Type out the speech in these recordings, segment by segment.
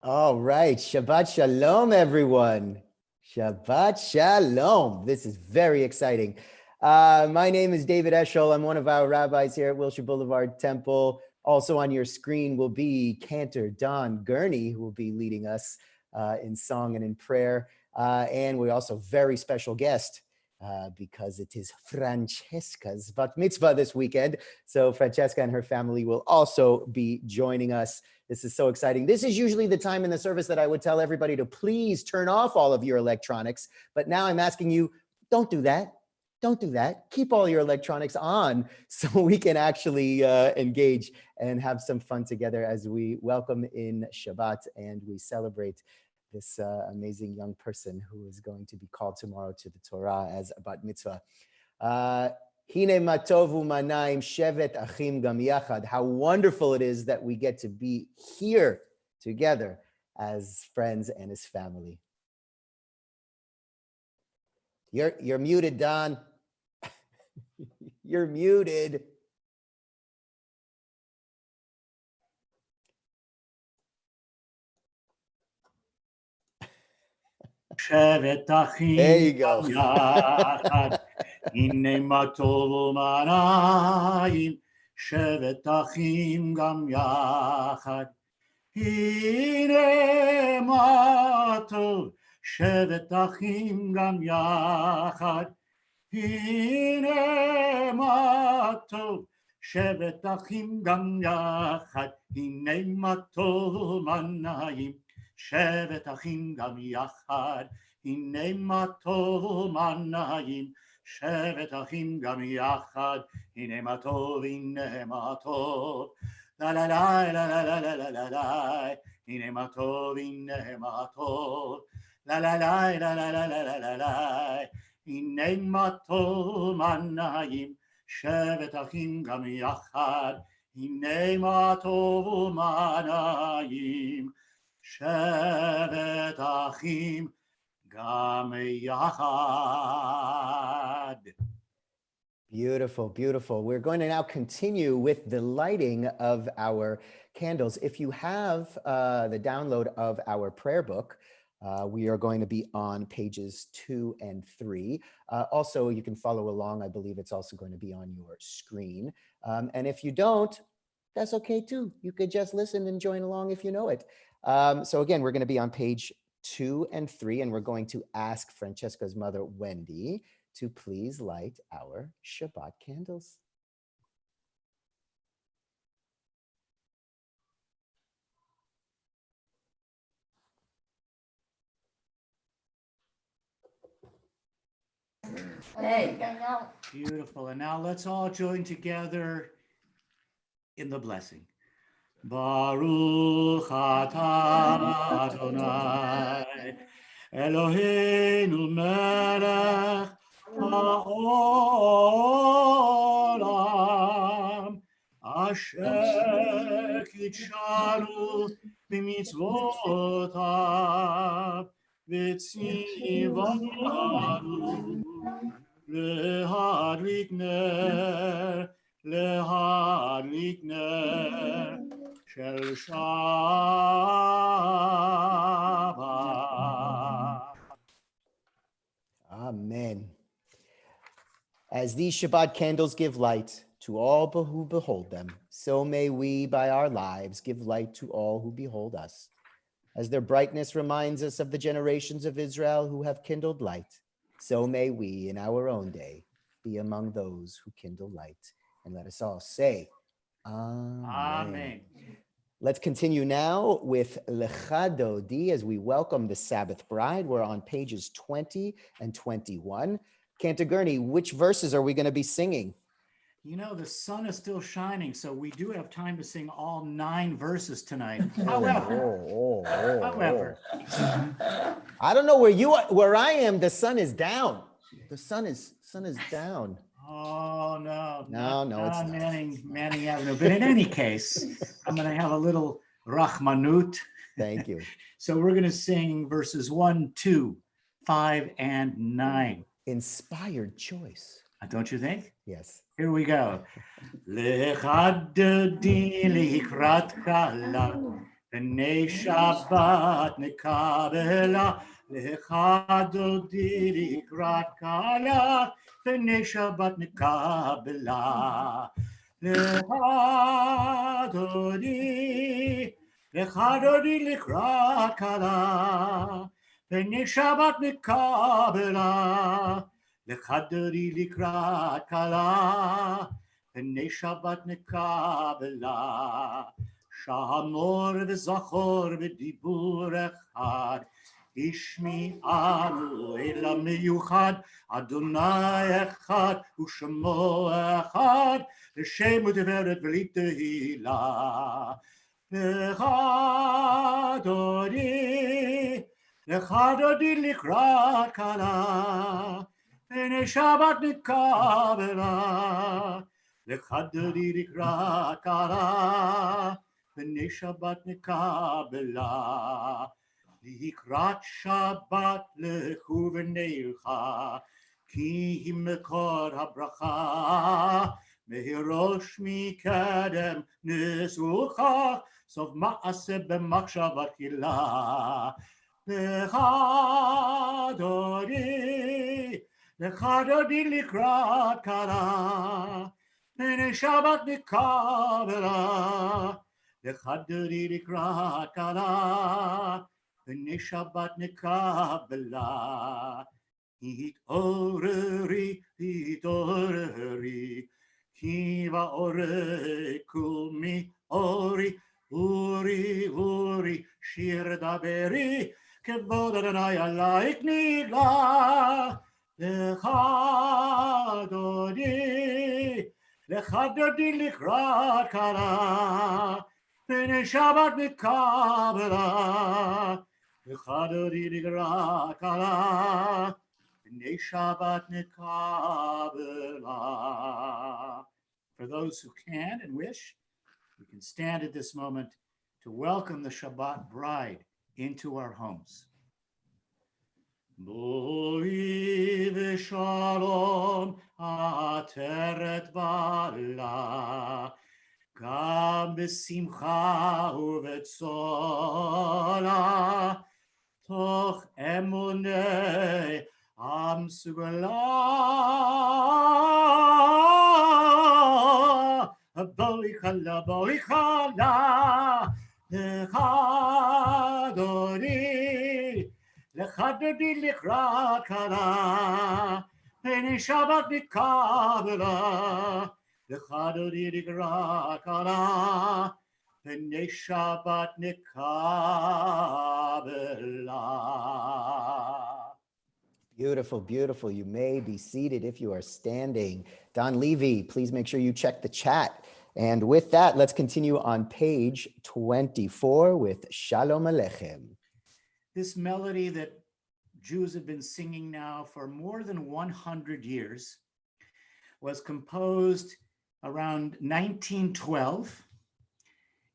All right. Shabbat Shalom, everyone. Shabbat Shalom. This is very exciting. My name is David Eshel. I'm one of our rabbis here at Wilshire Boulevard Temple. Also on your screen will be Cantor Gurney, who will be leading us in song and in prayer. And we're also very special guest because it is Francesca's bat mitzvah this weekend. So Francesca and her family will also be joining us. This is so exciting. This is usually the time in the service that I would tell everybody to please turn off all of your electronics. But now I'm asking you, don't do that. Don't do that. Keep all your electronics on so we can actually engage and have some fun together as we welcome in Shabbat and we celebrate this amazing young person who is going to be called tomorrow to the Torah as a bat mitzvah. Hine matov u'manayim shevet achim gam yachad. How wonderful it is that we get to be here together as friends and as family. You're muted, Don. You're muted. There you go. הנה מה טוב ומנעים, שבת אחים גם יחד. הנה מה טוב, שבת אחים גם יחד. הנה מה טוב, שבת אחים גם יחד. הנה מה טוב ומנעים, שבת אחים גם יחד. הנה מה טוב ומנעים, שבת אחים גם יחד, הנה מה טוב, הנה מה טוב, לה לה לה לה לה לה לה לה לה לה, הנה מה טוב, הנה מה טוב, לה לה לה לה לה לה לה לה לה לה, הנה מה טוב מנעים, שבת אחים גם יחד, הנה מה טוב מנעים, שבת אחים Beautiful, beautiful. We're going to now continue with the lighting of our candles. If you have the download of our prayer book, we are going to be on pages 2 and 3. Also, you can follow along. I believe it's also going to be on your screen. And if you don't, that's okay too. You could just listen and join along if you know it. So again, we're going to be on page 2 and 3, and we're going to ask Francesca's mother, Wendy, to please light our Shabbat candles. Hey. Beautiful. And now let's all join together in the blessing. Baruch atah Adonai Eloheinu melech ha'olam asher kitshanu b'mitzvotav v'tzivanu lehadlik ner Shel Shabbat. Amen. As these Shabbat candles give light to all who behold them, so may we, by our lives, give light to all who behold us. As their brightness reminds us of the generations of Israel who have kindled light, so may we, in our own day, be among those who kindle light. And let us all say, Amen. Amen. Let's continue now with Lecha Dodi as we welcome the Sabbath bride. We're on pages 20 and 21. Cantor Gurney, which verses are we going to be singing? You know, the sun is still shining, so we do have time to sing all 9 verses tonight. However, I don't know where you are. Where I am, the sun is down. The sun is down. Oh, no. No, Not it's on not. Manning Avenue. But in any case, I'm going to have a little Rahmanut. Thank you. So we're going to sing verses 1, 2, 5, and 9. Inspired choice. Don't you think? Yes. Here we go. Lechaddi likrat kala, Pnei Shabbat nekabela, lecha dodi likrat kala. Pnei Shabbat nekabela, lecha dodi likrat kala. Pnei Shabbat nekabela, lecha dodi likrat kala. Pnei Shabbat nekabela. Shamor v'zachor v'dibur echad, ishmi anu elam miyuchad, Adonai echad u'shemo echad, l'shem u'teveret v'litehila. Lecha dodi likrat kala, Pnei Shabbat nekabela, lecha dodi likrat kala. Pnei Shabbat nekabela, likrat Shabbat lechu v'neilcha, ki hi mekor habracha, mehirosh mikedem nesucha, sof ma'aseh b'machshava tchila. Lecha dodi likrat kala, Pnei Shabbat nekabela, lecha dodi likrat kala, Pnei Shabbat nekabela. Hit'oreri, ki va'orei kumi ori, uri, shir daberi, kevod Adonai alayk nigla. Lecha dodi likrat kala, Pnei Shabbat nekabela, lecha dodi likrat kala, Pnei Shabbat nekabela. For those who can and wish, we can stand at this moment to welcome the Shabbat bride into our homes. Boi v'shalom ateret bala, gam b'simcha u'v'tzola, toch emunei am sugala. Boi chala, lecha dodi likrat kala, Pnei Shabbat nekabela, lecha dodi likrat kala, Pnei Shabbat nekabela. Beautiful, beautiful. You may be seated if you are standing. Don Levy, please make sure you check the chat. And with that, let's continue on page 24 with Shalom Aleichem. This melody that Jews have been singing now for more than 100 years was composed around 1912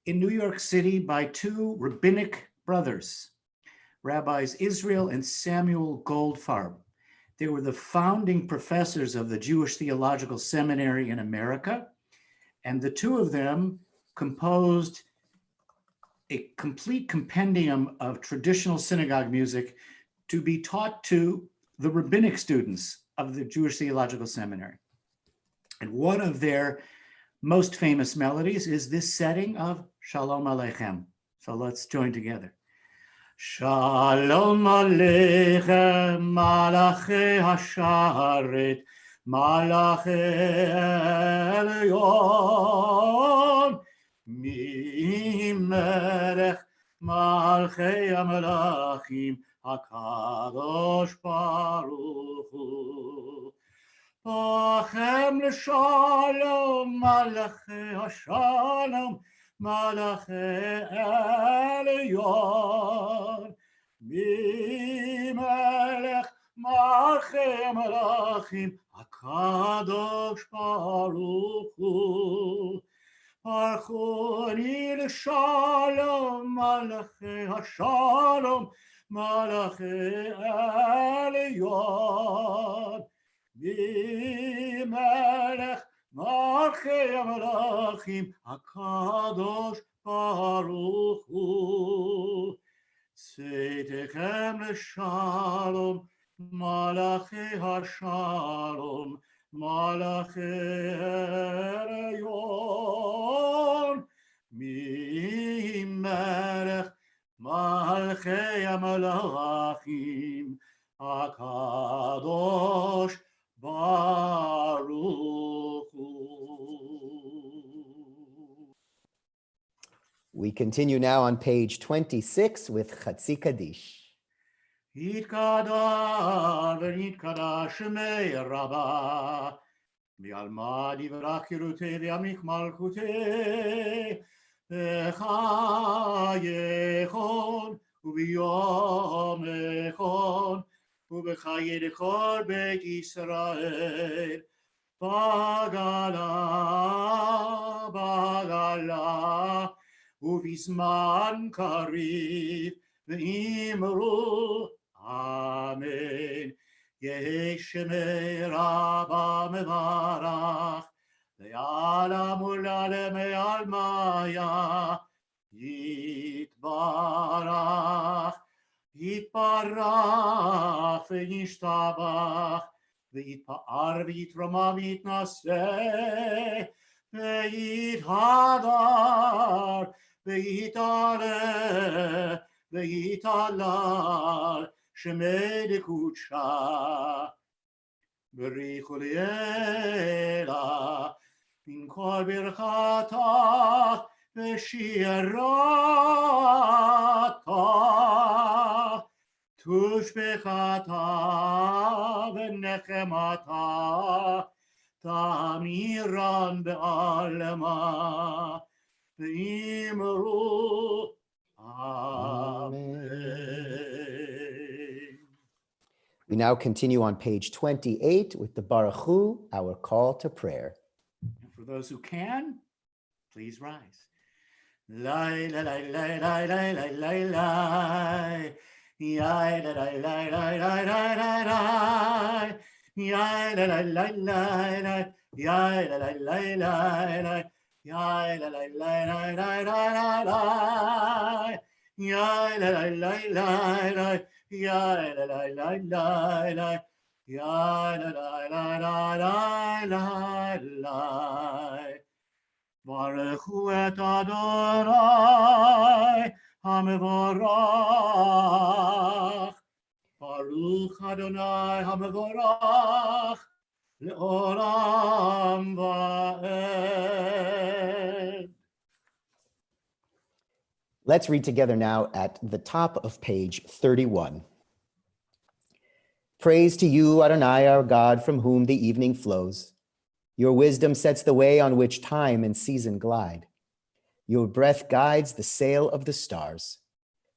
in New York City by two rabbinic brothers, Rabbis Israel and Samuel Goldfarb. They were the founding professors of the Jewish Theological Seminary in America, and the two of them composed a complete compendium of traditional synagogue music to be taught to the rabbinic students of the Jewish Theological Seminary. And one of their most famous melodies is this setting of Shalom Aleichem. So let's join together. Shalom Aleichem, Malachei Hasharet, Malachei Elyon, Mi Melech Malchei HaMelachim, HaKadosh Baruch Hu. Bachem l'shalom, Malachei HaShalom, Malachei Elyon, Mi Melech Malchei HaMelachim, HaKadosh Baruch Hu. Archoni l'shalom, Malachei HaShalom, Malachei Elyon, Mi Melech Malchei HaMelachim, HaKadosh Baruch Hu. Tzedechem l'shalom, Malachei HaShalom, Malachei Herayon, Mimelech Malchei HaMelachim, HaKadosh Baruch Hu. We continue now on page 26 with Chatzi Kaddish. Yitkadar v'yitkadash shemei Rabbah, Mi'alma divrach Yerutei v'yamich malchutei, B'chayechon u'b'yom echon, u'b'chayei l'chol Beit Yisrael, Bagala, ובזמן קריב ואמרו אמן. יהי שמי רבה מברך, לעלם ולעלמי עלמיה, יתברך, יתברך וישתבח, ויתפאר ויתרומם ויתנשא, ויתהדר ויתעלה ויתעלל שמי דקודשה. בריחו לילה מן כל ברכתך ושירתך, תושבחתה ונחמתה, תמירן בעלמה, ואמרו Amen. We now continue on page 28 with the Baruch Hu, our call to prayer. And for those who can, please rise. Lai, lai, lai, lai, lai, lai, lai, lai, lai. Yai, lai, lai, lai, lai, lai, lai, lai, lai. Yai, lai, lai, lai, lai, lai. Yai, lai, lai, lai, lai, lai. Yai, lai, lai, lai, lai, lai, lai, lai, lai. Yai, lai, lai, lai, lai, lai. Yai, lai, lai, lai, lai, lai. Yai, lai, lai, lai, lai, lai, lai. Baruch hu et Adonai HaMevorach. Baruch Adonai HaMevorach le'olam va'ed. Let's read together now at the top of page 31. Praise to you, Adonai, our God, from whom the evening flows. Your wisdom sets the way on which time and season glide. Your breath guides the sail of the stars.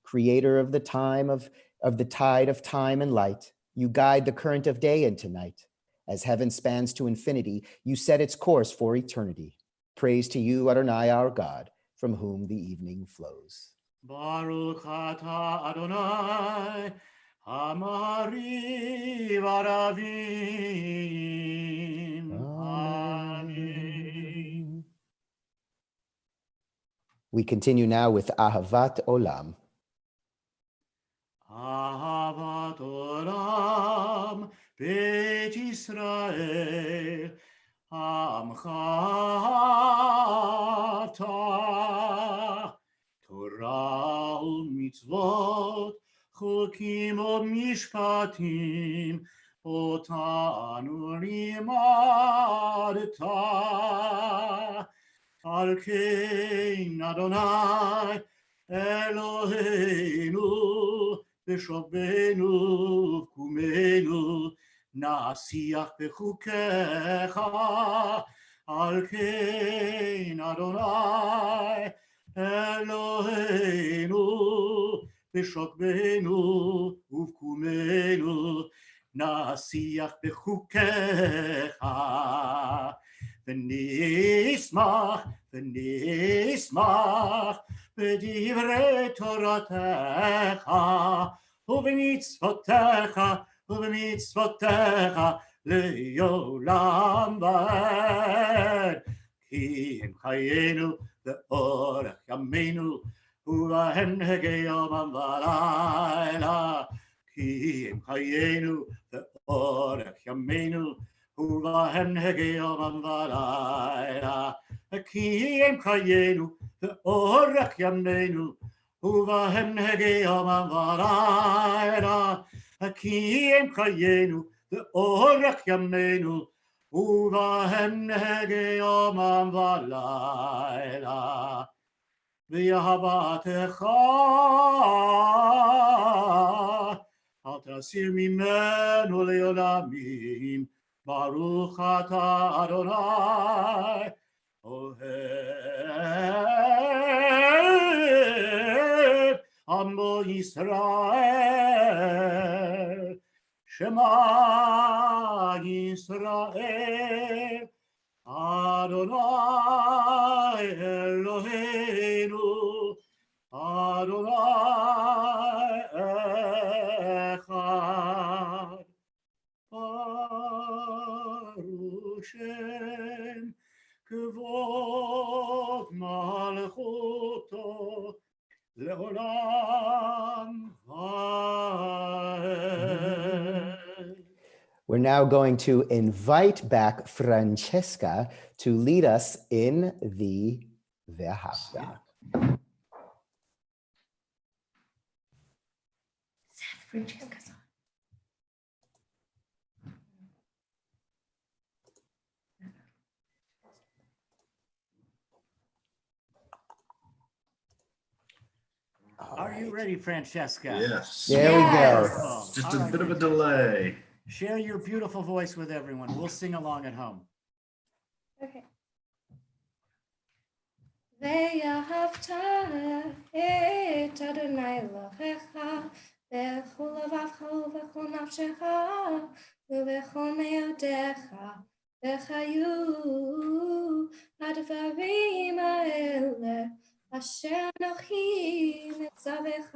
Creator of the time of the tide of time and light, you guide the current of day into night. As heaven spans to infinity, you set its course for eternity. Praise to you, Adonai, our God, from whom the evening flows. Baruch atah Adonai, Amari Varavim. Amen. We continue now with Ahavat Olam. Ahavat Olam, Beit Yisrael, Amcha ta, Torah u'mitzvot, Chokim u'mishpatim, Otanu limadta. Al kein Adonai Eloheinu b'shovbenu v'kumenu na'asiach b'chukecha. Al kein Adonai Eloheinu b'shovbenu v'kumenu na'asiach b'chukecha. ונשמח בדברי תורתך ובמצוותיך לעולם ועד. כי אם חיינו לאורך ימינו, ובהם נהגי יומם ולילה. כי אם חיינו לאורך ימינו, ובהם נהגי יומם ולילה. כי אם חיינו לאורך ימינו, ובהם נהגי יומם ולילה. כי אם חיינו לאורך ימינו, ובהם נהגי יומם ולילה. ואהבתך אל תסיר ממנו לעולמים, ברוך אתה אדוני, אוהב עמו ישראל. שמע ישראל, אדוני אלוהינו, אדוני אחד. ברוך שם כבוד מלכותו לעולם ועד. We're now going to invite back Francesca to lead us in the Ve'ahavta. Francesca's on. Are you ready, Francesca? Yes. There we go. Just a bit of a delay. Share your beautiful voice with everyone. We'll sing along at home. Okay. ואהבת את אדוני אלוהיך בכל לבבך ובכל נפשך ובכל מאודך, וחיו הדברים האלה אשר אנוכי מצווך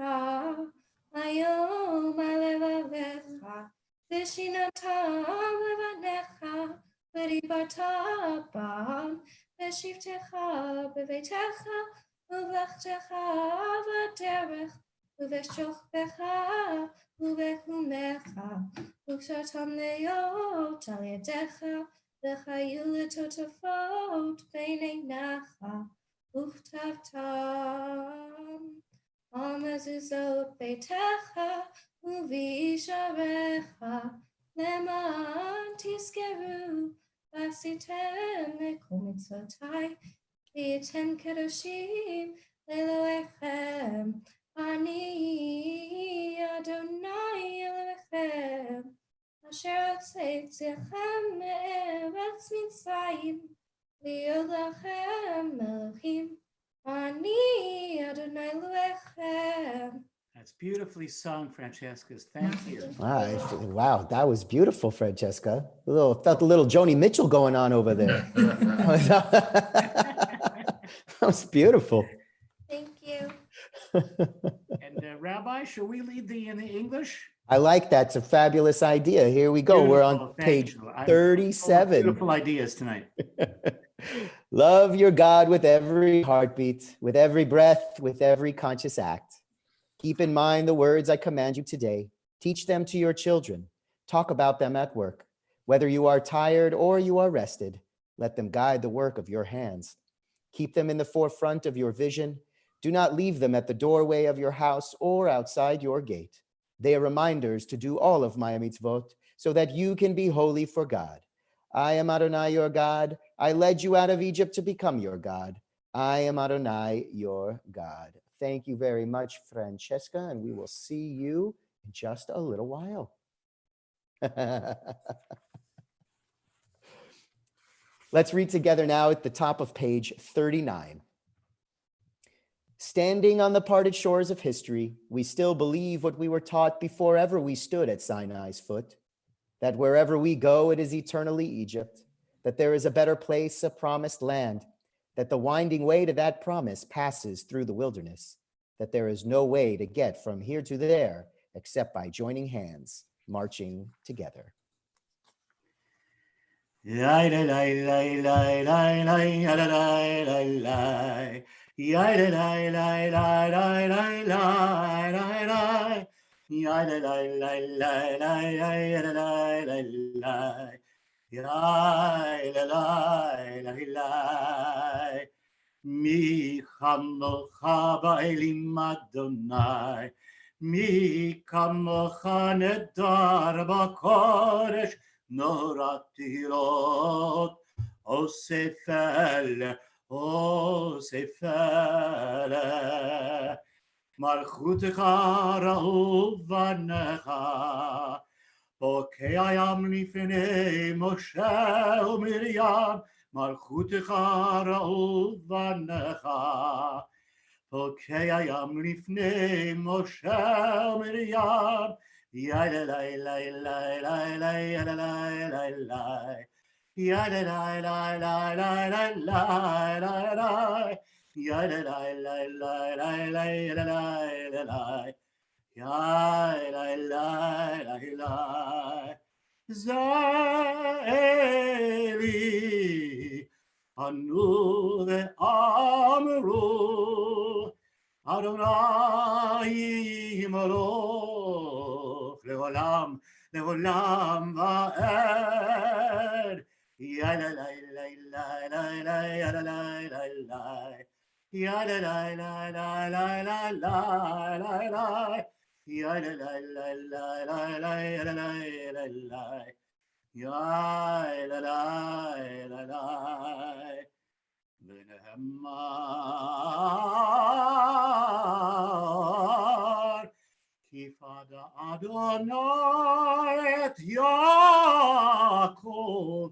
היום על לבביך, ושיננתם לבניך ודיברת בם בשבתך בביתך ובלכתך בדרך ובשוכבך ובקומך, וקשרתם להיות על ידך, וחיו לטוטפות בין עיניך, וכתבתם על מזוזות ביתך ובישעריך, למען תזכרו ועשיתם לכל מצוותיי, והייתם קדושים לאלוהיכם. אני אדוני אלוהיכם, אשר הוצאתיכם מארץ מצרים, להיות לכם אלוהים. אני אדוני אלוהיכם. That's beautifully sung, Francesca. Thank you. Wow, that was beautiful, Francesca. Felt a little Joni Mitchell going on over there. That was beautiful. Thank you. And Rabbi, shall we lead in the English? I like that. It's a fabulous idea. Here we go. We're on Beautiful, page thank you. I'm 37. Beautiful ideas tonight. Love your God with every heartbeat, with every breath, with every conscious act. Keep in mind the words I command you today. Teach them to your children. Talk about them at work. Whether you are tired or you are rested, let them guide the work of your hands. Keep them in the forefront of your vision. Do not leave them at the doorway of your house or outside your gate. They are reminders to do all of my mitzvot so that you can be holy for God. I am Adonai, your God. I led you out of Egypt to become your God. I am Adonai, your God. Thank you very much, Francesca, and we will see you in just a little while. Let's read together now at the top of page 39. Standing on the parted shores of history, we still believe what we were taught before ever we stood at Sinai's foot, that wherever we go, it is eternally Egypt, that there is a better place, a promised land, that the winding way to that promise passes through the wilderness, that there is no way to get from here to there except by joining hands, marching together. Yai la la la la la la la la la la. Yai la la la la la la la la la. Yai la la la la la la la la la. Yai la la la la. Mi chamocha ba'elim Adonai. Mi kamocha nedar b'kodesh. Noratilot, Osefel, Malchutecha ra'uvanecha, Bokeyam lifnei Moshe u'Miriam, Malchutecha ra'uvanecha, Bokeyam lifnei Moshe u'Miriam, Yai la la la la la la la la la la. Yai la la la la la la la la la. Yai la la la la la la la la la. Yai la la la la. Zeli anu ve'amru Adonai Yimloch Leolam, Leolam va'ed. Ya la la la la la la la la la la. Ya la la la la la la la la la. Ya la la la la la la la la la. Ya la la la la. V'nehemar Kifada Adonai et Yaakov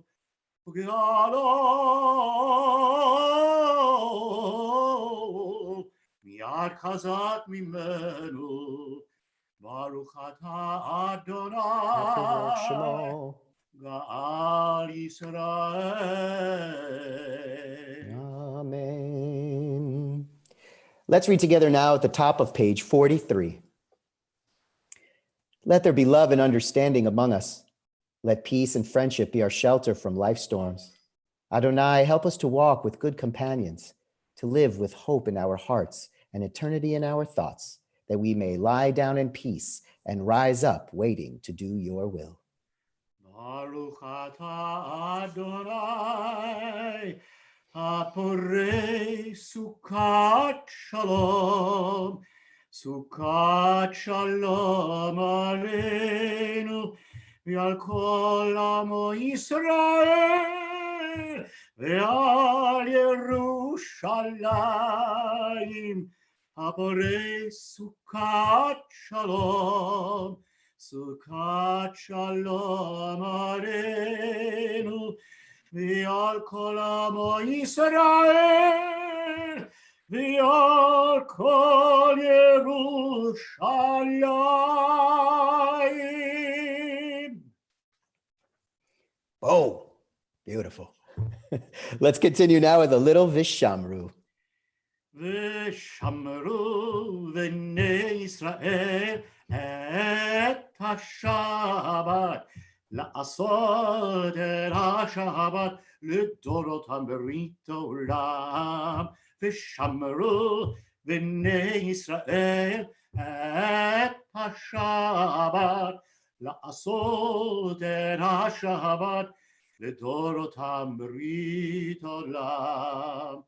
Galo Miyad chazak mimenu Baruch atah Adonai Shema. Ga'al Yisrael. Amen. Let's read together now at the top of page 43. Let there be love and understanding among us. Let peace and friendship be our shelter from life's storms. Adonai, help us to walk with good companions, to live with hope in our hearts and eternity in our thoughts, that we may lie down in peace and rise up waiting to do your will. Baruch atah Adonai, haporei sukat shalom, sukat shalom aleinu, ve'al kol amo Yisrael, ve'al Yerushalayim, haporei sukat shalom, Sukat shalom aleinu, ve'al kol amo Yisrael, ve'al kol Yerushalayim. Oh, beautiful. Let's continue now with a little Vishamru. V'shamru v'nei Yisrael et ha-Shabbat la'asot et ha-Shabbat l'dorotam berit olam. V'shamru v'nei Yisrael et ha-Shabbat la'asot et ha-Shabbat l'dorotam berit olam.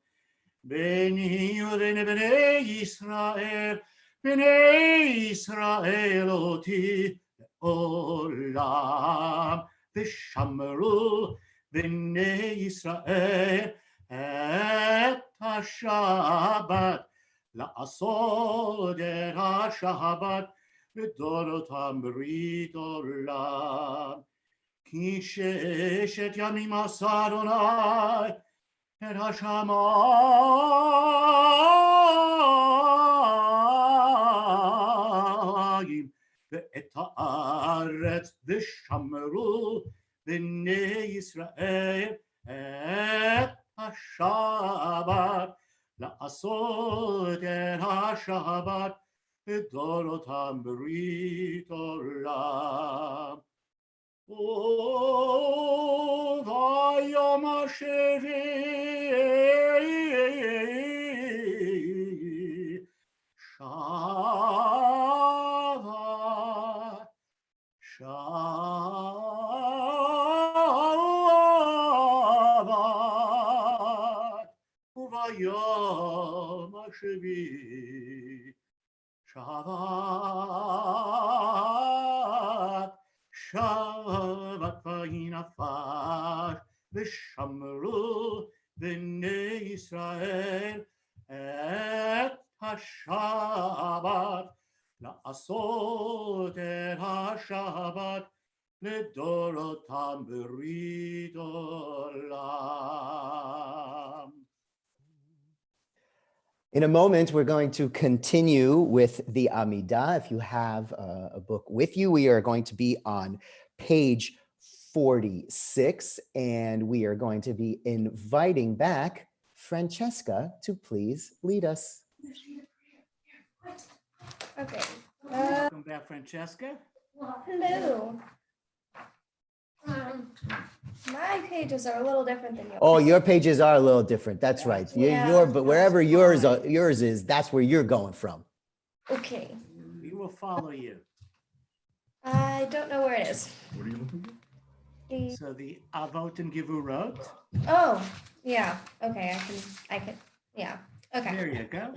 Beni uven bnei Yisrael oti olam. V'shamru bnei Yisrael et ha-Shabbat la'asot et ha-Shabbat l'dorotam berit olam. Ki sheshet yamim asa Adonai et ha-shamayim ve'et ha'aretz v'shamru b'nei Yisrael et ha-Shabbat la'asot et ha-Shabbat l'dorotam berit olam. Oh, Shabbat, Shabbat, Uvayom HaShevi, Shabbat, Shabbat vayinafash, v'shamru b'nei Yisrael et HaShabbat, לעשות את השבת לדורותם ברית עולם. In a moment, we're going to continue with the Amidah. If you have a book with you, we are going to be on page 46, and we are going to be inviting back Francesca to please lead us. Okay. Welcome back, Francesca. Hello. My pages are a little different than yours. Oh, your pages are a little different. That's right. Yeah. But wherever yours is, that's where you're going from. Okay. We will follow you. I don't know where it is. What are you looking for? So the Avot and Gevurot. Oh, yeah. Okay, I can, yeah. Okay. There you go.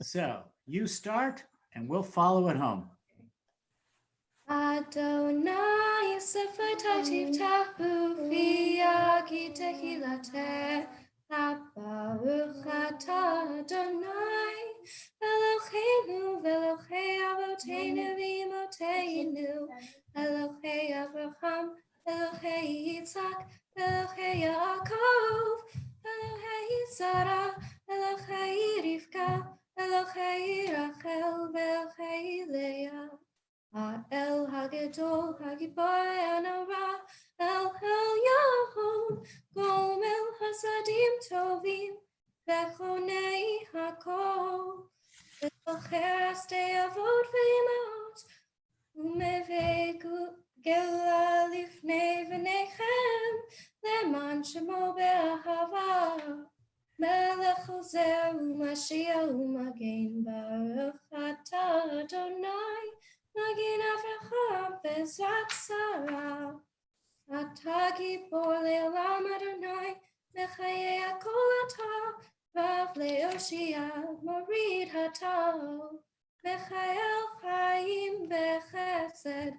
So you start and we'll follow at home. Adonai Sefativ Tahu Fiyagi Tehilate Baruch Atah Adonai Eloheinu Velochei Avoteinu V'Imoteinu Elochei Abraham Elochei Yitzhak Elochei Yaakov Elochei Sarah Elochei Rivka Elochei Rachel Velochei Leah El Hagedol, Hagibor, Anora, El Yahon, Gomel Hasadim Tovim, Vechonei Hakol, Velocher Astei Avot Veimot, Umevegu Gela Lifnei V'nechem, Leman Shemo Be'ahava, Melech Hozer U'Mashiach U'Magen Baruch Atah Adonai, Magin Avraham Bezrat Sarah, Atagi Bor Le'olam Adonai, Mechayei Hakol Atah, Rav Le'oshia, Morid Hatah, Mechael Chaim V'Chesed,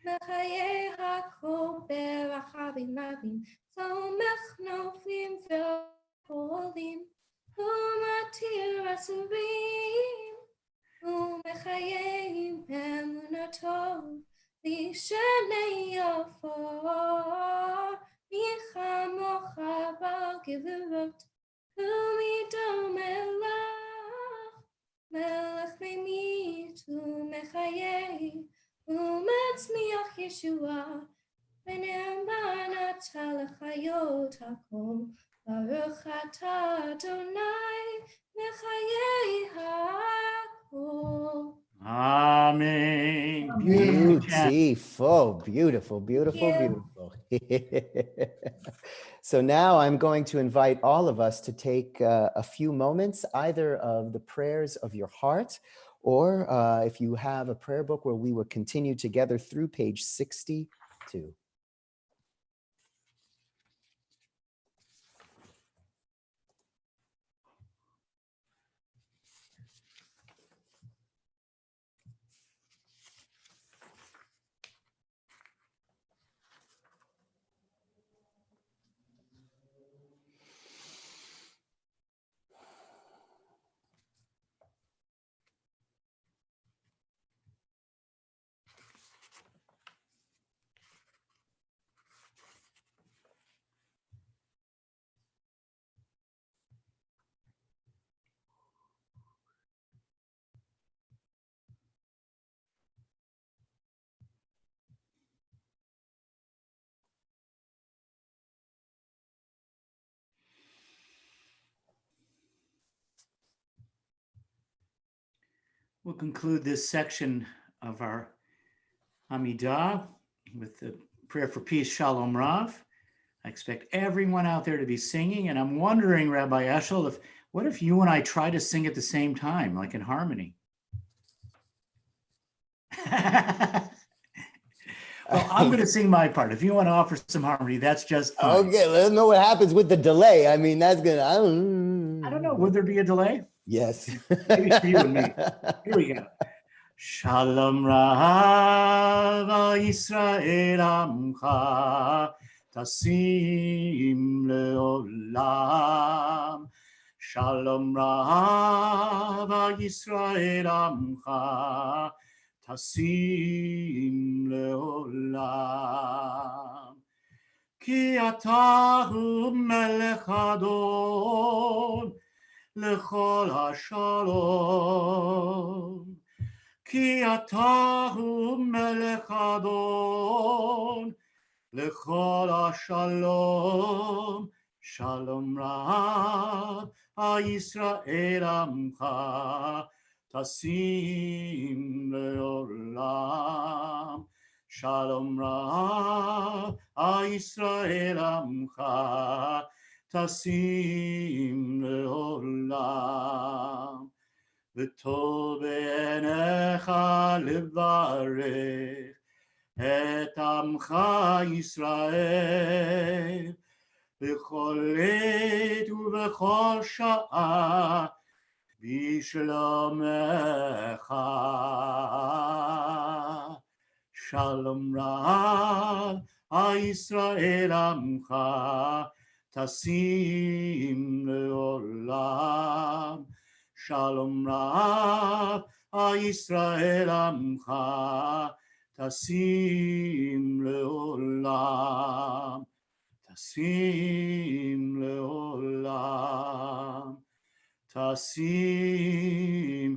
Mechayei Hakol Berachavim Rabim, Somech Noflim V'Cholim, Umatir Asurim, ומחיים אמונתו לשני יפור מחמוך בגבורות ומדום אליו מלך ממית ומחיה ומצמיח ישועה ונאמן אתה לחיות הכל ברוך אתה אדוני מחיי הכל. Amen. Beautiful. Beautiful. So now I'm going to invite all of us to take a few moments, either of the prayers of your heart, or if you have a prayer book where we will continue together through page 62. We'll conclude this section of our Amidah with the prayer for peace, Shalom Rav. I expect everyone out there to be singing, and I'm wondering, Rabbi Eshel, what if you and I try to sing at the same time, like in harmony? Well, I'm going to sing my part. If you want to offer some harmony, that's just fine. Okay, let's know what happens with the delay. I mean, that's gonna. I don't know. Would there be a delay? Yes. Maybe for you and me. Here we go. Shalom Rav Yisrael Amcha Tasim Leolam. Shalom Rav Yisrael Amcha Tasim Leolam. Ki atahu melech adon lechol hashalom. Ki atahu melech adon lechol hashalom. Shalom Rav Yisrael Amcha Tasim Leolam. Shalom Rav Yisrael Amcha Tasim Leolam. V'tov b'einecha levarech et Amcha Yisrael b'chol עת ובכל שעה בשלומך. Shalom Rav Yisrael Amcha Tasim Leolam. Shalom Rav Yisrael Amcha Tasim Leolam. Tasim Leolam. Tasim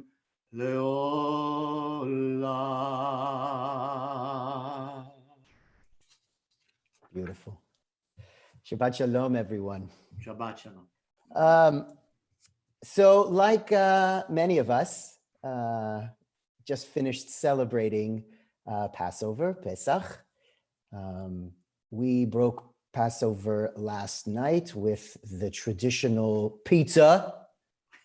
Leolam. Beautiful. Shabbat Shalom, everyone. Shabbat Shalom. So like many of us, just finished celebrating Passover, Pesach. We broke Passover last night with the traditional pizza,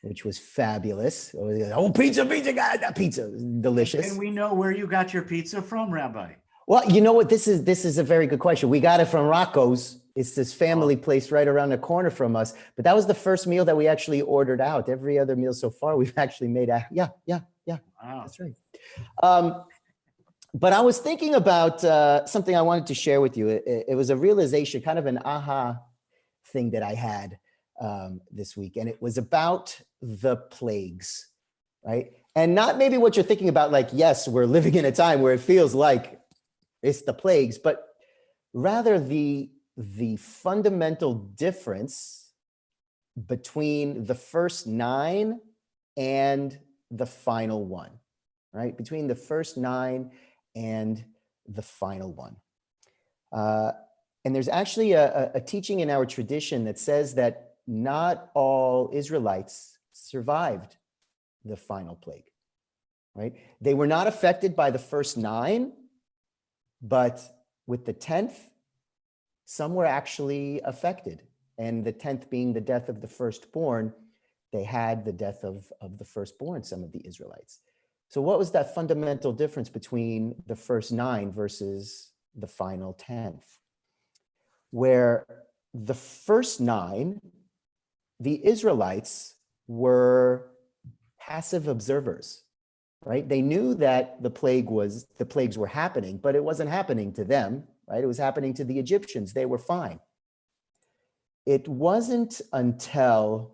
which was fabulous. Oh, pizza, God, that pizza was delicious. Can we know where you got your pizza from, Rabbi? Well, you know what? This is a very good question. We got it from Rocco's. It's this family place right around the corner from us. But that was the first meal that we actually ordered out. Every other meal so far, we've actually made out. Yeah. Wow. That's right. But I was thinking about something I wanted to share with you. It was a realization, kind of an aha thing that I had this week. And it was about the plagues, right? And not maybe what you're thinking about, like, yes, we're living in a time where it feels like it's the plagues, but rather the fundamental difference between the first 9 and the final one, right? Between the first 9 and the final one. And there's actually a teaching in our tradition that says that not all Israelites survived the final plague, right? They were not affected by the first 9, but with the 10th, some were actually affected. And the 10th being the death of the firstborn, they had the death of the firstborn, some of the Israelites. So what was that fundamental difference between the first 9 versus the final 10th? Where the first 9, the Israelites were passive observers, right? They knew that the plagues were happening, but it wasn't happening to them, right? It was happening to the Egyptians. They were fine. It wasn't until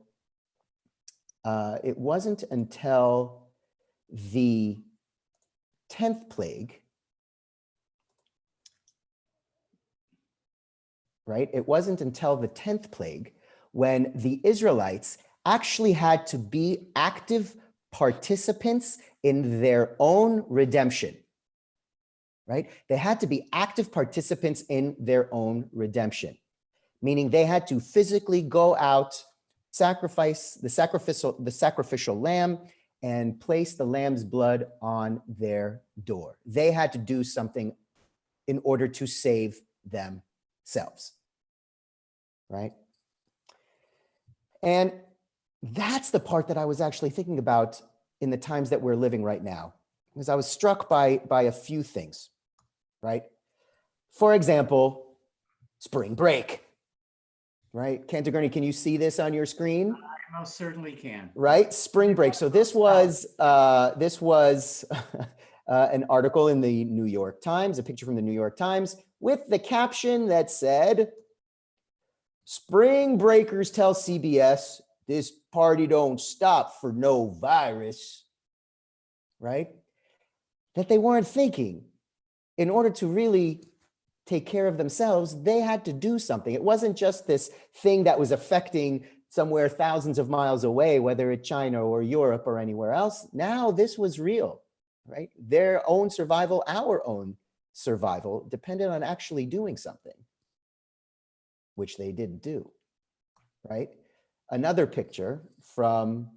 the 10th plague, right? It wasn't until the 10th plague when the Israelites actually had to be active participants in their own redemption, right? They had to be active participants in their own redemption, meaning they had to physically go out, sacrifice the sacrificial lamb, and place the lamb's blood on their door. They had to do something in order to save themselves. right? And that's the part that I was actually thinking about in the times that we're living right now, because I was struck by a few things, right? For example, spring break, right? Cantor Gurney, can you see this on your screen? I most certainly can. Right, spring break. So this was an article in the New York Times, a picture from the New York Times with the caption that said, "Spring breakers tell CBS this party don't stop for no virus," right? That they weren't thinking in order to really take care of themselves, they had to do something. It wasn't just this thing that was affecting somewhere thousands of miles away, whether it's China or Europe or anywhere else. Now this was real, right? Their own survival, our own survival depended on actually doing something, which they didn't do, right? Another picture from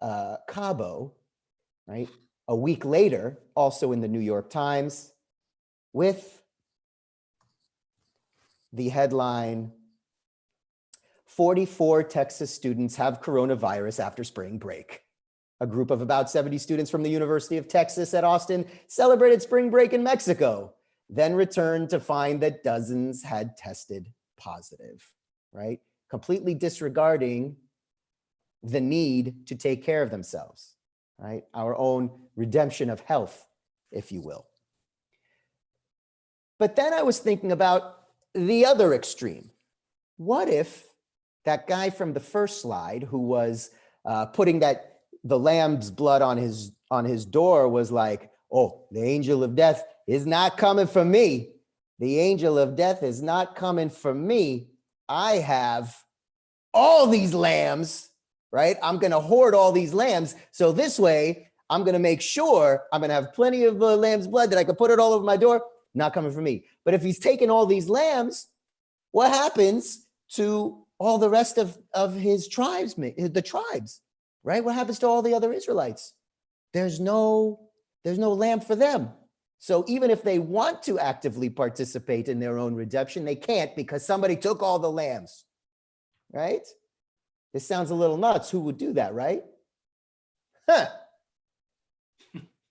Cabo, right? A week later, also in the New York Times, with the headline, 44 Texas students have coronavirus after spring break. A group of about 70 students from the University of Texas at Austin celebrated spring break in Mexico, then returned to find that dozens had tested positive, right? Completely disregarding the need to take care of themselves, right? Our own redemption of health, if you will. But then I was thinking about the other extreme. What if that guy from the first slide who was putting the lamb's blood on his door was like, "Oh, the angel of death is not coming for me. The angel of death is not coming for me. I have all these lambs, right? I'm going to hoard all these lambs. So this way, I'm going to make sure I'm going to have plenty of lamb's blood that I can put it all over my door. Not coming for me." But if he's taking all these lambs, what happens to all the rest of his tribes, the tribes, right? What happens to all the other Israelites? There's no lamb for them. So even if they want to actively participate in their own redemption, they can't because somebody took all the lambs, right? This sounds a little nuts. Who would do that, right? Huh.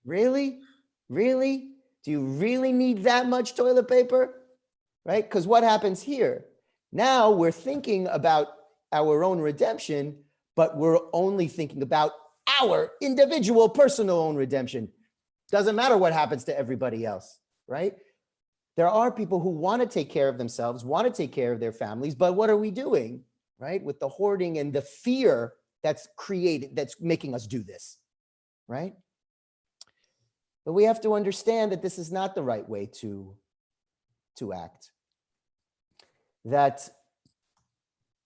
Really? Really? Do you really need that much toilet paper? Right? Because what happens here? Now we're thinking about our own redemption, but we're only thinking about our individual personal own redemption. Doesn't matter what happens to everybody else, right? There are people who want to take care of themselves, want to take care of their families, but what are we doing, right? With the hoarding and the fear that's making us do this, right? But we have to understand that this is not the right way to act. That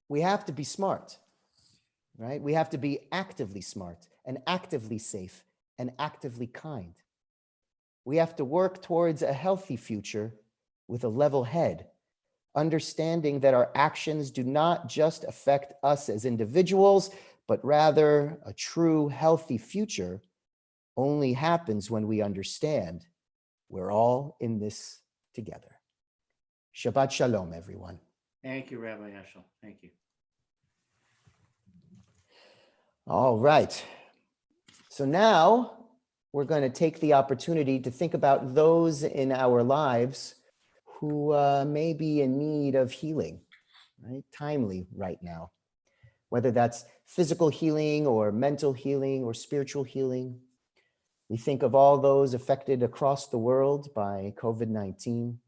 we have to be smart, right? We have to be actively smart and actively safe and actively kind. We have to work towards a healthy future with a level head, understanding that our actions do not just affect us as individuals, but rather a true healthy future only happens when we understand we're all in this together. Shabbat Shalom, everyone. Thank you, Rabbi Eshel. Thank you. All right. So now we're going to take the opportunity to think about those in our lives who may be in need of healing, right? Timely right now, whether that's physical healing or mental healing or spiritual healing. We think of all those affected across the world by COVID-19.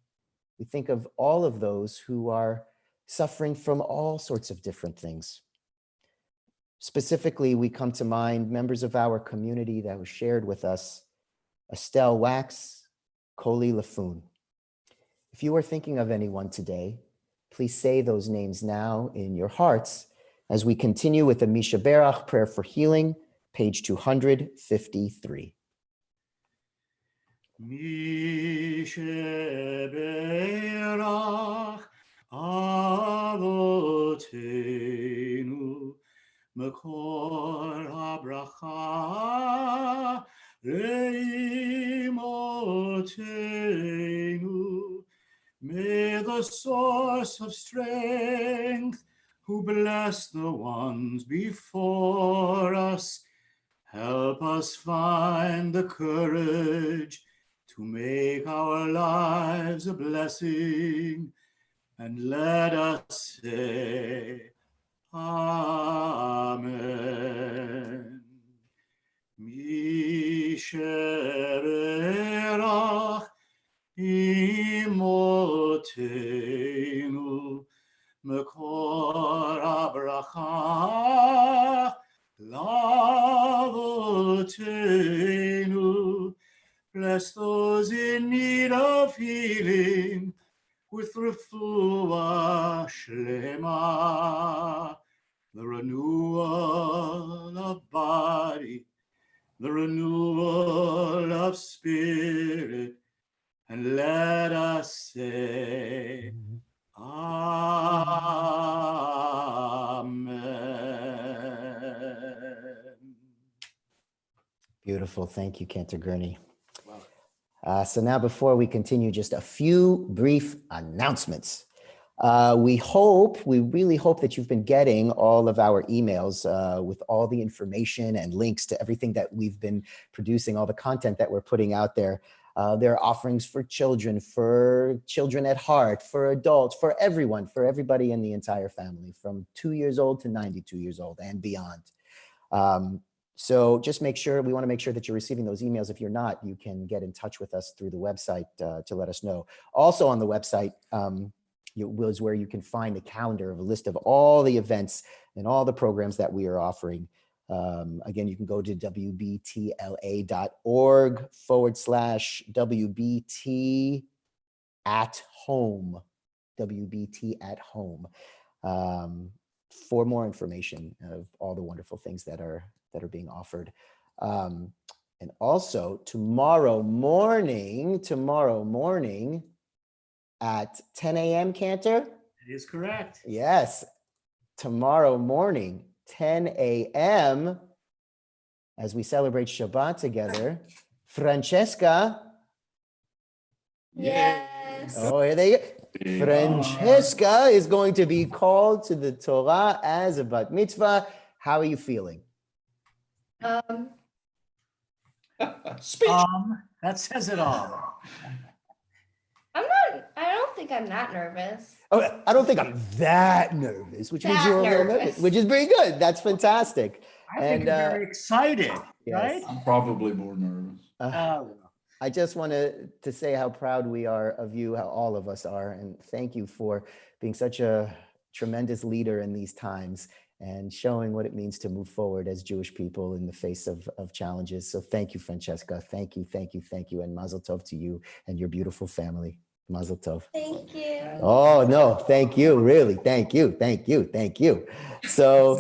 We think of all of those who are suffering from all sorts of different things. Specifically, we come to mind members of our community that was shared with us, Estelle Wax, Koli Lafun. If you are thinking of anyone today, please say those names now in your hearts as we continue with the Misha Berach Prayer for Healing, page 253. Misha Berach Avotenu Makor HaBracha Leimotenu May the source of strength, who bless the ones before us, help us find the courage to make our lives a blessing, and let us say, Amen. Misherach imotenu mekor abracha lavotenu. Bless those in need of healing with refuah shlema, the renewal of body, the renewal of spirit, and let us say, Amen. Beautiful. Thank you, Cantor Gurney. So now before we continue, just a few brief announcements. We really hope that you've been getting all of our emails with all the information and links to everything that we've been producing, all the content that we're putting out there. There are offerings for children at heart, for adults, for everyone, for everybody in the entire family, from 2 years old to 92 years old and beyond. So just we want to make sure that you're receiving those emails. If you're not, you can get in touch with us through the website to let us know. Also on the website is where you can find a calendar of a list of all the events and all the programs that we are offering. Again, you can go to wbtla.org/WBT at home, WBT at home, for more information of all the wonderful things that are being offered. And also tomorrow morning at 10 a.m. Cantor? It is correct. Yes, tomorrow morning, 10 a.m. as we celebrate Shabbat together. Francesca. Yes. Oh, here they go. Francesca is going to be called to the Torah as a bat mitzvah. How are you feeling? Speech. That says it all. I don't think I'm that nervous. Oh, I don't think I'm that nervous, which means That you're a little nervous. nervous, which is pretty good. That's fantastic. I think you're very excited, right? I'm probably more nervous. I just wanted to say how proud we are of you, how all of us are, and thank you for being such a tremendous leader in these times and showing what it means to move forward as Jewish people in the face of challenges. So thank you, Francesca. Thank you, and Mazel Tov to you and your beautiful family. Mazel Tov. Thank you. Oh, no, thank you, really. Thank you. So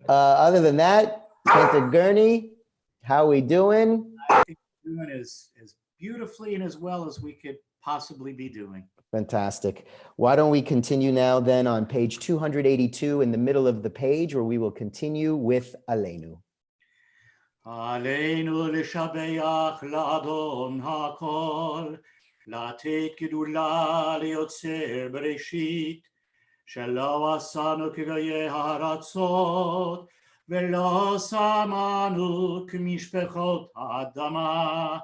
other than that, Cantor Gurney, how are we doing? I think we're doing as beautifully and as well as we could possibly be doing. Fantastic. Why don't we continue now then on page 282 in the middle of the page, where we will continue with Aleinu. Aleinu l'shabeach l'adon hakol, לתת גדולה ליוצר בראשית, שלא עשנו כגויי הארצות, ולא שמנו כמשפחות האדמה,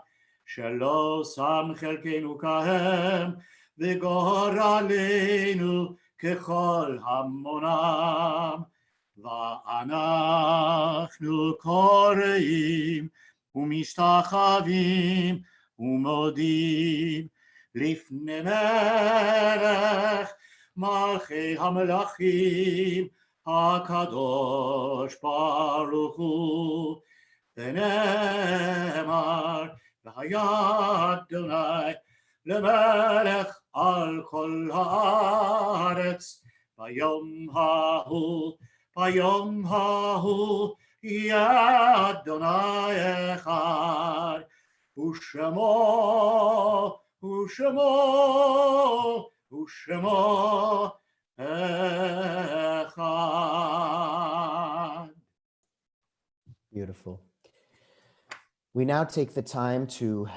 שלא שם חלקנו כהם, וגורלנו ככל המונם. ואנחנו קוראים ומשתחווים ומודים לפני מלך מלכי המלכים הקדוש ברוך הוא, ונאמר והיה אדוני למלך על כל הארץ ביום ההוא יהיה אדוני אחד, ושמו אחד. Beautiful. We now take the time to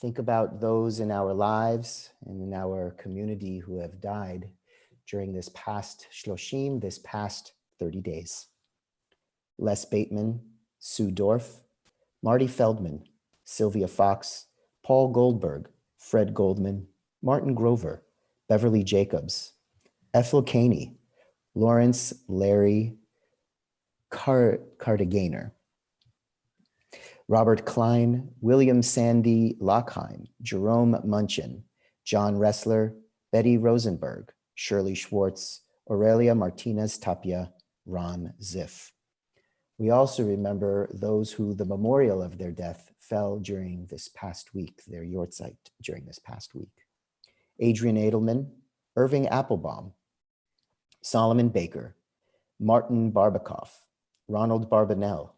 think about those in our lives and in our community who have died during this past Shloshim, this past 30 days. Les Bateman, Sue Dorff, Marty Feldman, Sylvia Fox, Paul Goldberg, Fred Goldman, Martin Grover, Beverly Jacobs, Ethel Caney, Lawrence Larry Cardiganer, Robert Klein, William Sandy Lockheim, Jerome Munchin, John Ressler, Betty Rosenberg, Shirley Schwartz, Aurelia Martinez Tapia, Ron Ziff. We also remember those who the memorial of their death fell during this past week, their yortzeit during this past week. Adrian Edelman, Irving Applebaum, Solomon Baker, Martin Barbakoff, Ronald Barbanel,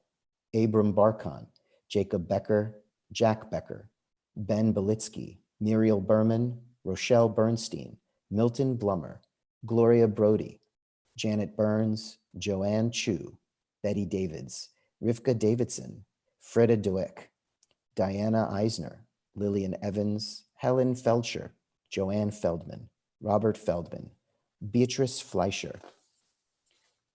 Abram Barkon, Jacob Becker, Jack Becker, Ben Belitsky, Muriel Berman, Rochelle Bernstein, Milton Blummer, Gloria Brody, Janet Burns, Joanne Chu, Betty Davids, Rivka Davidson, Freda Dueck, Diana Eisner, Lillian Evans, Helen Feldscher, Joanne Feldman, Robert Feldman, Beatrice Fleischer,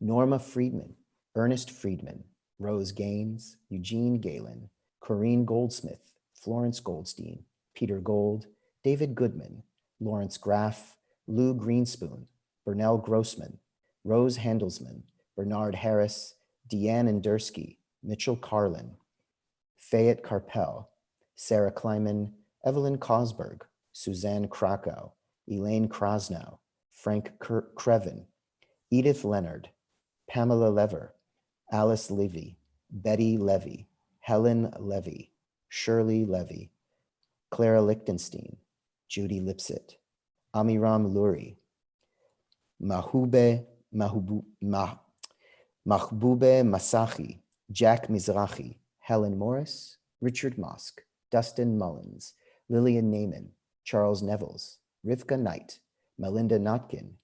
Norma Friedman, Ernest Friedman, Rose Gaines, Eugene Galen, Corinne Goldsmith, Florence Goldstein, Peter Gold, David Goodman, Lawrence Graff, Lou Greenspoon, Bernell Grossman, Rose Handelsman, Bernard Harris, Deanne Endersky, Mitchell Carlin, Fayette Carpel, Sarah Kleiman, Evelyn Cosberg, Suzanne Krakow, Elaine Krasnow, Frank Krevin, Edith Leonard, Pamela Lever, Alice Levy, Betty Levy, Helen Levy, Shirley Levy, Clara Lichtenstein, Judy Lipsit, Amiram Luri, Mahbube Masachi, Jack Mizrahi, Helen Morris, Richard Mosk, Dustin Mullins, Lillian Naiman, Charles Nevels, Rivka Knight, Melinda Notkin,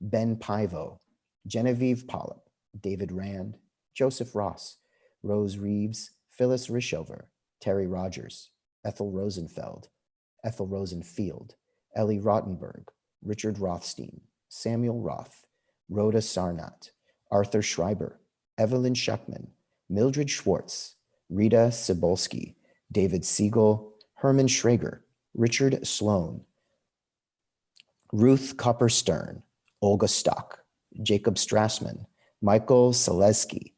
Ben Pivo, Genevieve Pollip, David Rand, Joseph Ross, Rose Reeves, Phyllis Rishover, Terry Rogers, Ethel Rosenfield, Ellie Rottenberg, Richard Rothstein, Samuel Roth, Rhoda Sarnat, Arthur Schreiber, Evelyn Schuckman, Mildred Schwartz, Rita Sibolsky, David Siegel, Herman Schrager, Richard Sloan, Ruth Copper Stern, Olga Stock, Jacob Strassman, Michael Selesky,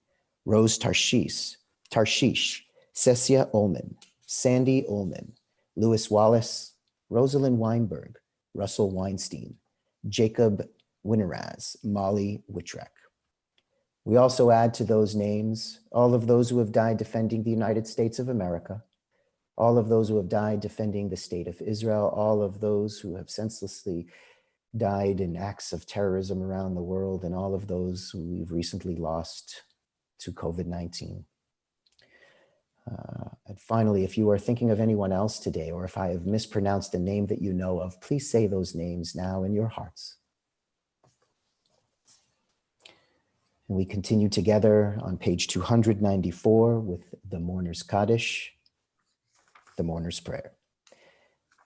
Rose Tarshish, Cecia Ullman, Sandy Ullman, Lewis Wallace, Rosalind Weinberg, Russell Weinstein, Jacob Winneraz, Molly Witrek. We also add to those names all of those who have died defending the United States of America, all of those who have died defending the state of Israel, all of those who have senselessly died in acts of terrorism around the world, and all of those who we've recently lost to COVID-19. And finally, if you are thinking of anyone else today, or if I have mispronounced a name that you know of, please say those names now in your hearts. And we continue together on page 294 with the Mourner's Kaddish, the Mourner's Prayer.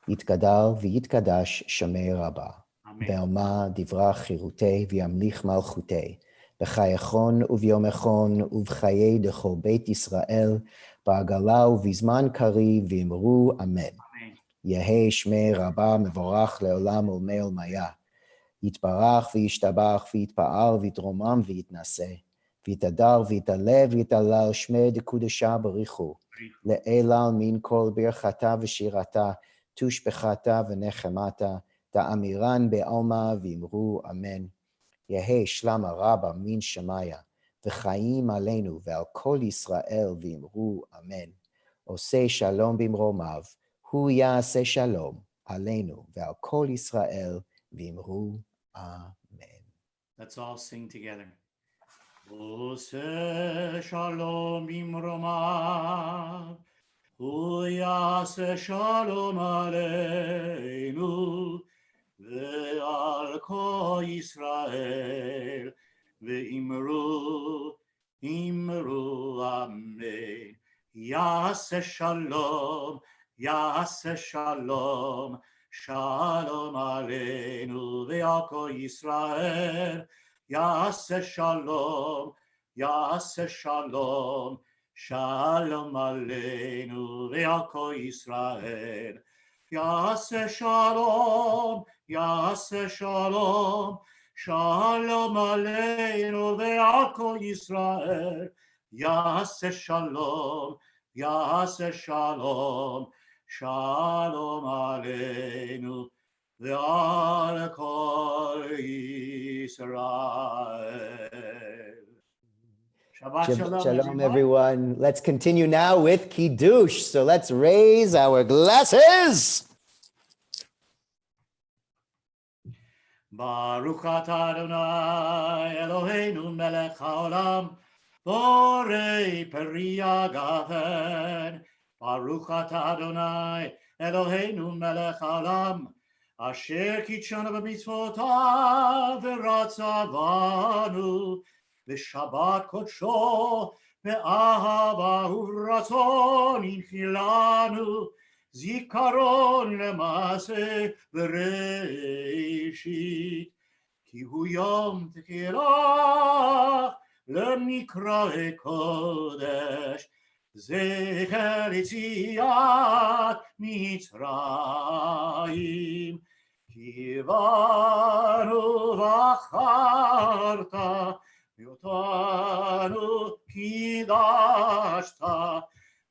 Yitkadal v'yitkadash shamei rabba, be'alma divra chirutei v'yamlich malchutei, b'chayachon uvyomechon uv'chayei dechol beit Yisrael, ba'agala uv'izman kari v'imru amen. Yehei shmei rabba mevorach le'olam ulmei olmaya. יתברך וישתבח ויתפאר ויתרומם ויתנשא ויתהדר ויתעלה ויתהלל שמי דקודשה בריחו לאלל מן כל ברכתה ושירתה תושבחתה ונחמתה תאמירן בעלמא ואמרו אמן. יהי שלמה רבה מן שמיה וחיים עלינו ועל כל ישראל ואמרו אמן. עושה שלום במרומיו הוא יעשה שלום עלינו ועל כל ישראל ואמרו Amen. Let's all sing together. Ose shalom imromav, hu yaseh shalom aleinu, ve'al kol Yisrael, ve'imru, imru amen. Yaseh shalom Yaseh Shalom, Shalom Aleinu ve'al kol Yisrael. Yaseh Shalom, Yaseh Shalom, Shalom Aleinu ve'al kol Yisrael. Yaseh Shalom, Yaseh Shalom, Shalom Aleinu ve'al kol Yisrael. Yaseh Shalom, Yaseh Shalom, Shalom Aleinu ve'al kol Yisrael. Shabbat Shabbat Shalom, shalom, everyone. Let's continue now with Kiddush. So let's raise our glasses. Baruch atah Adonai Eloheinu melech haolam borei peri hagafen. Baruch atah Adonai Eloheinu melech haolam asher kitshanu b'mitzvotav v'ratzavanu v'shabbat kodsho ve'ahava uvratzon inchilanu zikaron lemase v'reishit ki hu yom tekirach lemnikrae kodesh zecher yetziat mitzrayim ki vanu v'acharta v'otanu kidashta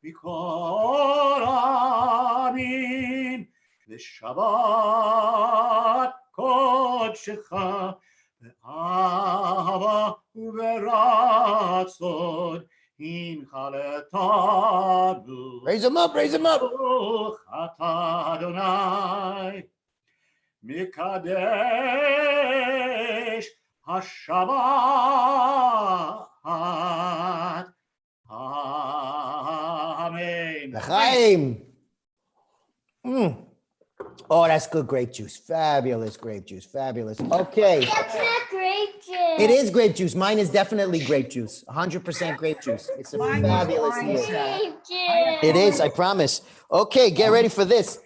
B'kol amin v'shabbat kodshecha v'ahava u'v'ratzon inchaletanu. Raise them up, raise them up. Baruch atah Adonai mikadesh hashabbat. Amen. L'chaim. Oh, that's good grape juice. Fabulous grape juice. Fabulous. Okay. That's not grape juice. It is grape juice. Mine is definitely grape juice. 100% grape juice. It's a Mine is fabulous wine. year. Grape juice. It is, I promise. Okay, get ready for this.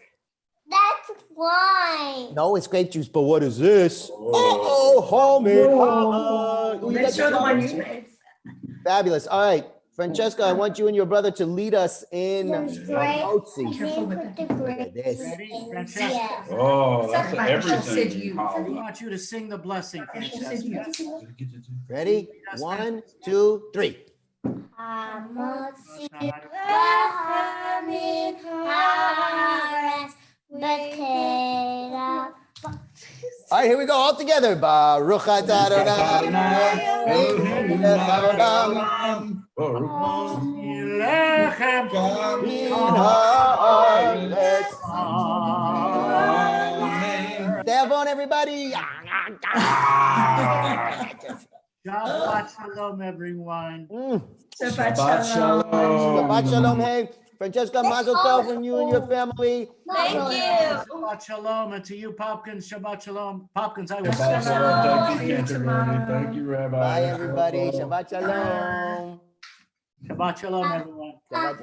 That's wine. No, it's grape juice, but what is this? Oh, homemade. Ooh, you Let's got show the the- one you made. Fabulous. All right, Francesca, I want you and your brother to lead us in There's grape. Otzi. Careful with Put the that. grape This. juice Ready, in. Francesca? Yeah. Oh, that's Something like Eshel said everything. you. We want you to sing the blessing, Eshel said Francesca. you. Ready? 1, 2, 3. המוציא לחם מן הארץ בקרב. All right, here we go, all together. Baruch atah Adonai. Eloheinu melech haolam. Lechem Min haaretz. Devon, everybody. Shabbat shalom, everyone. Shabbat Shabbat shalom. Shabbat shalom, hey. Francesca, mazel tov from you and your family. Thank you. Shabbat shalom, and to you, Popkins, Shabbat shalom. Popkins, I will Shabbat send shalom. See Thank you you, Cantor Gurney. tomorrow. Thank you, Rabbi. Bye, everybody. Shabbat shalom. Shabbat shalom, everyone. Shabbat shalom.